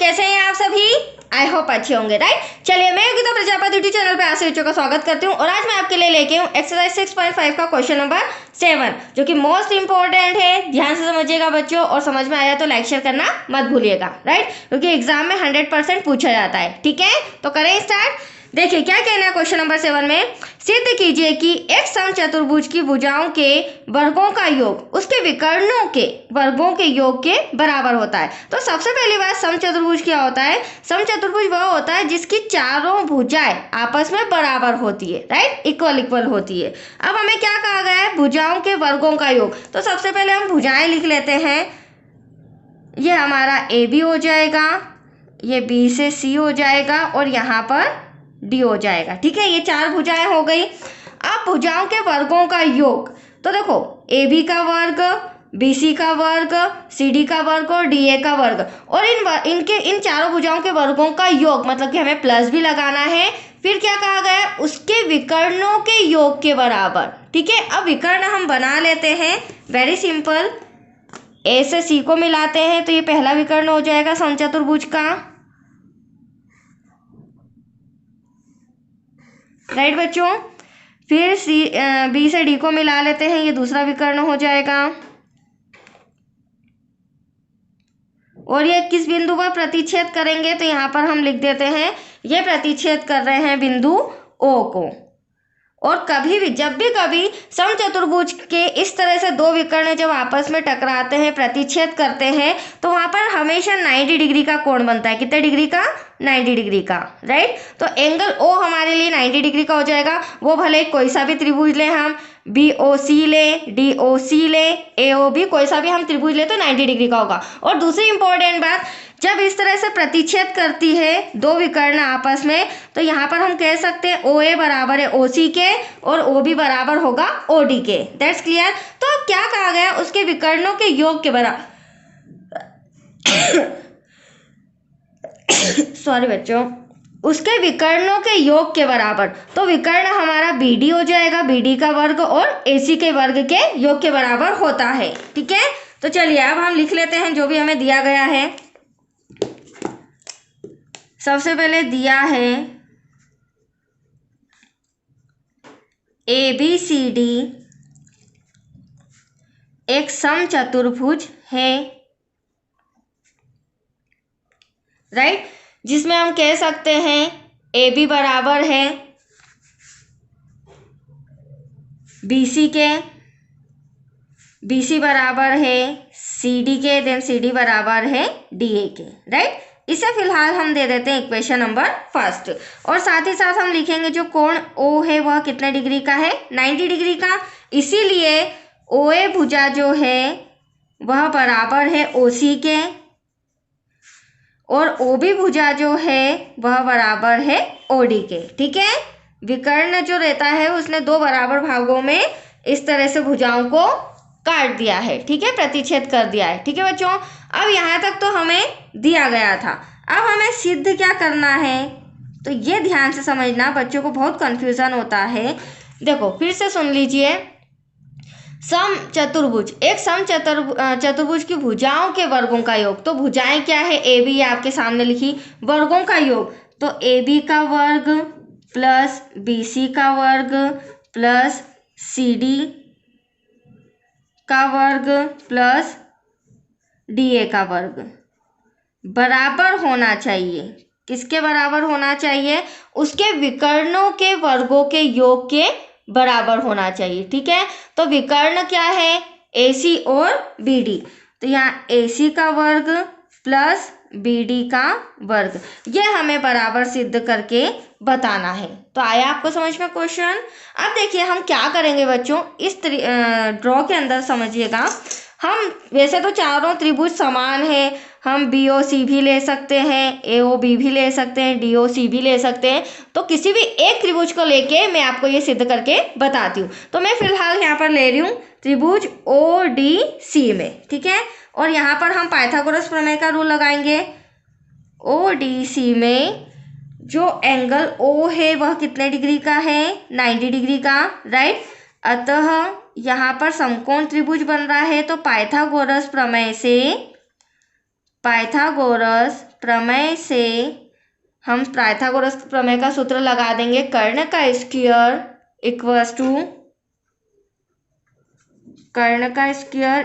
कैसे हैं आप सभी? आई होप अच्छे होंगे, राइट। चलिए, मैं योगिता प्रजापति यूट्यूब चैनल पे आप सभी बच्चों का स्वागत करती हूँ और आज मैं आपके लिए लेके हूँ एक्सरसाइज 6.5 का क्वेश्चन नंबर 7 जो कि मोस्ट इंपॉर्टेंट है। ध्यान से समझिएगा बच्चों, और समझ में आया तो लाइक शेयर करना मत भूलिएगा, राइट, क्योंकि एग्जाम में 100% पूछा जाता है। ठीक है, तो करें स्टार्ट। देखिए क्या कहना है क्वेश्चन नंबर 7 में। सिद्ध कीजिए कि एक समचतुर्भुज की भुजाओं के वर्गों का योग उसके विकर्णों के वर्गों के योग के बराबर होता है। तो सबसे पहली बात, समचतुर्भुज क्या होता है? समचतुर्भुज वह होता है जिसकी चारों भुजाएं आपस में बराबर होती है, राइट, इक्वल होती है। अब हमें क्या कहा गया है? भुजाओं के वर्गों का योग। तो सबसे पहले हम भुजाएं लिख लेते हैं। ये हमारा ए बी हो जाएगा, ये बी से सी हो जाएगा और यहाँ पर डी हो जाएगा। ठीक है, ये चार भुजाएं हो गई। अब भुजाओं के वर्गों का योग, तो देखो ए बी का वर्ग, बी सी का वर्ग, सी डी का वर्ग और डी ए का वर्ग, और इन चारों भुजाओं के वर्गों का योग, मतलब कि हमें प्लस भी लगाना है। फिर क्या कहा गया? उसके विकर्णों के योग के बराबर। ठीक है, अब विकर्ण हम बना लेते हैं, वेरी सिंपल। ए से सी को मिलाते हैं तो ये पहला विकर्ण हो जाएगा समचतुर्भुज का, राइट बच्चों। फिर बी से डी को मिला लेते हैं, ये दूसरा विकर्ण हो जाएगा। और ये किस बिंदु पर प्रतिच्छेद करेंगे? तो यहाँ पर हम लिख देते हैं ये प्रतिच्छेद कर रहे हैं बिंदु ओ को। और कभी भी जब भी कभी समचतुर्भुज के इस तरह से दो विकर्ण जब आपस में टकराते हैं, प्रतिच्छेद करते हैं, तो वहां पर हमेशा 90 डिग्री का कोण बनता है। कितने डिग्री का? 90 डिग्री का, राइट। तो एंगल ओ हमारे लिए 90 डिग्री का हो जाएगा। वो भले कोई सा भी त्रिभुज ले, हम बी ओ सी ले, डी ओ सी ले, ए ओ बी, कोई सा भी हम त्रिभुज ले तो 90 डिग्री का होगा। और दूसरी इंपॉर्टेंट बात, जब इस तरह से प्रतिच्छेद करती है दो विकर्ण आपस में, तो यहाँ पर हम कह सकते हैं ओ ए बराबर है ओ सी के और ओ बी बराबर होगा ओ डी के। That's clear. तो अब क्या कहा गया? उसके विकर्णों के योग के बराबर सॉरी बच्चों, उसके विकर्णों के योग के बराबर। तो विकर्ण हमारा बी डी हो जाएगा, बी डी का वर्ग और ए सी के वर्ग के योग के बराबर होता है। ठीक है, तो चलिए अब हम लिख लेते हैं जो भी हमें दिया गया है। सबसे पहले दिया है ए बी सी डी एक समचतुर्भुज है, राइट, जिसमें हम कह सकते हैं ए बी बराबर है बी सी के, बी सी बराबर है सी डी के, देन सी डी बराबर है डी ए के, राइट। इसे फिलहाल हम दे देते हैं इक्वेशन नंबर फर्स्ट। और साथ ही साथ हम लिखेंगे जो कोण ओ है वह कितने डिग्री का है? 90 डिग्री का। इसीलिए ओ ए भुजा जो है वह बराबर है ओ सी के, और ओ बी भुजा जो है वह बराबर है ओ डी के। ठीक है, विकर्ण जो रहता है उसने दो बराबर भागों में इस तरह से भुजाओं को काट दिया है। ठीक है, प्रतिच्छेद कर दिया है। ठीक है बच्चों, अब यहाँ तक तो हमें दिया गया था। अब हमें सिद्ध क्या करना है? तो ये ध्यान से समझना, बच्चों को बहुत कंफ्यूजन होता है। देखो फिर से सुन लीजिए। समचतुर्भुज, एक चतुर्भुज की भुजाओं के वर्गों का योग। तो भुजाएं क्या है? ए बी आपके सामने लिखी। वर्गों का योग, तो ए बी का वर्ग प्लस बी सी का वर्ग प्लस सी डी का वर्ग प्लस डी ए का वर्ग बराबर होना चाहिए। किसके बराबर होना चाहिए? उसके विकर्णों के वर्गों के योग के बराबर होना चाहिए। ठीक है, तो विकर्ण क्या है? ए सी और बी डी। तो यहाँ ए सी का वर्ग प्लस बी डी का वर्ग, ये हमें बराबर सिद्ध करके बताना है। तो आया आपको समझ में क्वेश्चन? अब देखिए हम क्या करेंगे बच्चों, इस ड्रॉ के अंदर समझिएगा। हम वैसे तो चारों त्रिभुज समान है, हम बी ओ सी भी ले सकते हैं, ए ओ बी भी ले सकते हैं, डी ओ सी भी ले सकते हैं। तो किसी भी एक त्रिभुज को लेके मैं आपको ये सिद्ध करके बताती हूँ। तो मैं फिलहाल यहाँ पर ले रही हूँ त्रिभुज ओ डी सी में। ठीक है, और यहाँ पर हम पाइथागोरस प्रमेय का रूल लगाएंगे। ओ डी सी में जो एंगल ओ है वह कितने डिग्री का है? 90 डिग्री का, राइट। अतः यहाँ पर समकोण त्रिभुज बन रहा है, तो पाइथागोरस प्रमेय से पाइथागोरस प्रमेय से हम पाइथागोरस प्रमेय का सूत्र लगा देंगे, कर्ण का स्क्वायर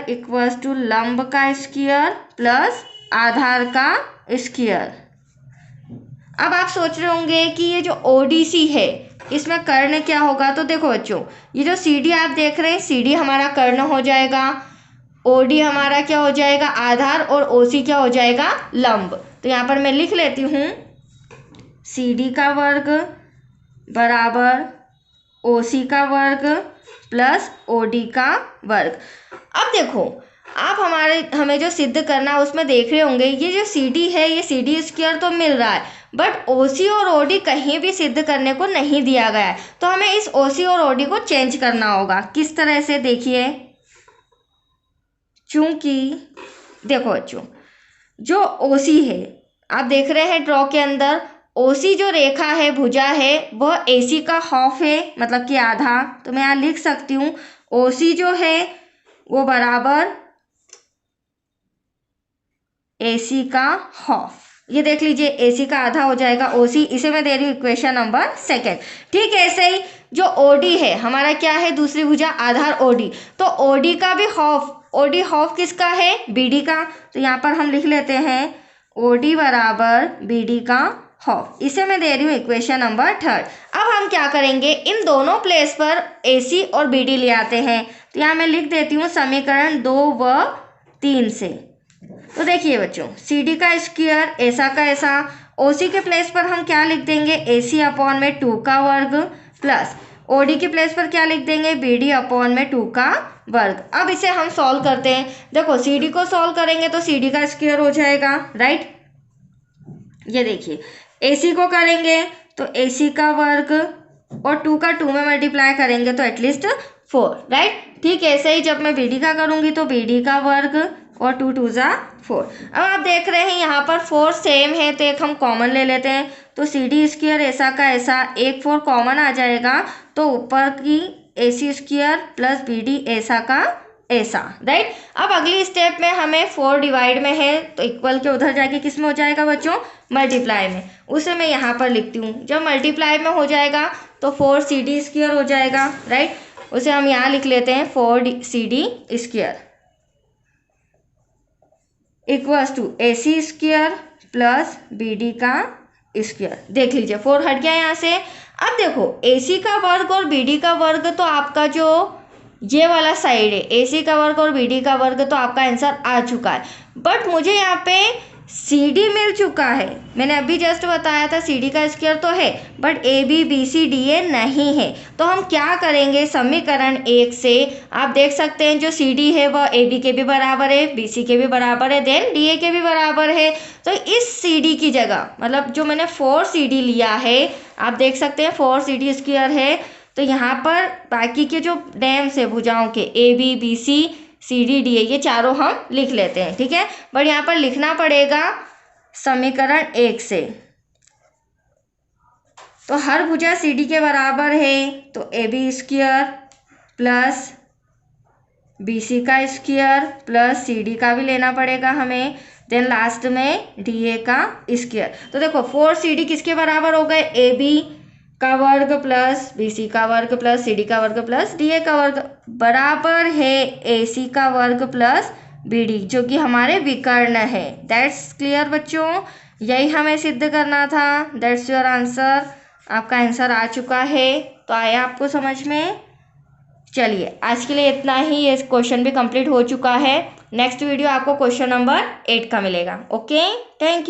इक्वल्स टू लंब का स्क्वायर प्लस आधार का स्क्वायर। अब आप सोच रहे होंगे कि ये जो ओडीसी है इसमें कर्ण क्या होगा, तो देखो बच्चों, ये जो सीडी आप देख रहे हैं, सीडी हमारा कर्ण हो जाएगा, ओडी हमारा क्या हो जाएगा, आधार, और ओसी क्या हो जाएगा, लंब। तो यहाँ पर मैं लिख लेती हूँ सीडी का वर्ग बराबर ओसी का वर्ग प्लस ओडी का वर्ग। अब देखो, आप हमें जो सिद्ध करना है उसमें देख रहे होंगे, ये जो सीडी है ये सीडी स्क्वायर तो मिल रहा है, बट ओसी और ओडी कहीं भी सिद्ध करने को नहीं दिया गया है। तो हमें इस ओसी और ओडी को चेंज करना होगा। किस तरह से, देखिए, चूंकि देखो बच्चों, जो ओसी है आप देख रहे हैं ड्रॉ के अंदर, ओसी जो रेखा है, भुजा है, वह एसी का हाफ है, मतलब कि आधा। तो मैं यहाँ लिख सकती हूँ ओसी जो है वो बराबर एसी का हाफ। ये देख लीजिए, एसी का आधा हो जाएगा ओसी। इसे मैं दे रही हूँ इक्वेशन नंबर 2। ठीक है, ऐसे ही जो ओडी है हमारा क्या है, दूसरी भुजा, आधार ओडी, तो ओडी का भी हाफ, ओडी हाफ किसका है, बीडी का। तो यहाँ पर हम लिख लेते हैं ओडी बराबर बीडी का हाफ। इसे मैं दे रही हूँ इक्वेशन नंबर 3। अब हम क्या करेंगे, इन दोनों प्लेस पर एसी और बीडी ले आते हैं। तो यहाँ मैं लिख देती हूँ समीकरण 2 व 3 से। तो देखिए बच्चों, सी डी का स्क्वायर ऐसा का ऐसा, ओसी के प्लेस पर हम क्या लिख देंगे, एसी अपॉन में 2 का वर्ग प्लस ओडी के प्लेस पर क्या लिख देंगे, बीडी अपॉन में 2 का वर्ग। अब इसे हम सॉल्व करते हैं। देखो, सीडी को सॉल्व करेंगे तो सीडी का स्क्वायर हो जाएगा, राइट। ये देखिए, एसी को करेंगे तो एसी का वर्ग और 2 का 2 में मल्टीप्लाई करेंगे तो एटलीस्ट 4, राइट। ठीक है, ऐसे ही जब मैं बीडी का करूँगी तो बीडी का वर्ग और 2 2 जा 4। अब आप देख रहे हैं यहाँ पर 4 सेम है, तो एक हम कॉमन ले लेते हैं। तो सी डी स्क्वायर ऐसा का ऐसा, एक 4 कॉमन आ जाएगा, तो ऊपर की AC square plus B D ऐसा का ऐसा, राइट। अब अगली स्टेप में हमें 4 डिवाइड में है तो इक्वल के उधर जाके किस में हो जाएगा बच्चों, मल्टीप्लाई में। उसे मैं यहाँ पर लिखती हूँ, जब मल्टीप्लाई में हो जाएगा तो 4 सी डी स्क्वायर हो जाएगा, राइट। उसे हम यहाँ लिख लेते हैं 4 C D square equals to AC square plus B D का स्क्वायर। देख लीजिए 4 हट गया यहाँ से। अब देखो, एसी का वर्ग और बी डी का वर्ग तो आपका जो ये वाला साइड है, एसी का वर्ग और बी डी का वर्ग तो आपका आंसर आ चुका है, बट मुझे यहाँ पे सी डी मिल चुका है। मैंने अभी जस्ट बताया था सी डी का स्क्वायर तो है, but A B B C D A नहीं है। तो हम क्या करेंगे, समीकरण 1 से आप देख सकते हैं जो सी डी है वह ए बी के भी बराबर है, बी सी के भी बराबर है, देन डी ए के भी बराबर है। तो इस सी डी की जगह, मतलब जो मैंने 4 सी डी लिया है, आप देख सकते हैं 4 सी डी स्क्वायर है, तो यहाँ पर बाकी के जो डैम्स है भुजाओं के, A B B C C D D A, ये चारों हम लिख लेते हैं, ठीक है। बट यहाँ पर लिखना पड़ेगा समीकरण 1 से। तो हर भुजा सी डी के बराबर है, तो A B square plus B C का स्क्वायर प्लस सी डी का भी लेना पड़ेगा हमें, देन लास्ट में डी ए का स्क्वायर। तो देखो 4 सी डी किसके बराबर हो गए, ए बी का वर्ग प्लस बी सी का वर्ग प्लस सी डी का वर्ग प्लस डी ए का वर्ग बराबर है ए सी का वर्ग प्लस बी डी, जो कि हमारे विकर्ण है। दैट्स क्लियर बच्चों, यही हमें सिद्ध करना था। That's your answer. आपका आंसर आ चुका है। तो आया आपको समझ में। चलिए आज के लिए इतना ही, ये क्वेश्चन भी कंप्लीट हो चुका है। नेक्स्ट वीडियो आपको क्वेश्चन नंबर 8 का मिलेगा। Okay, thank you.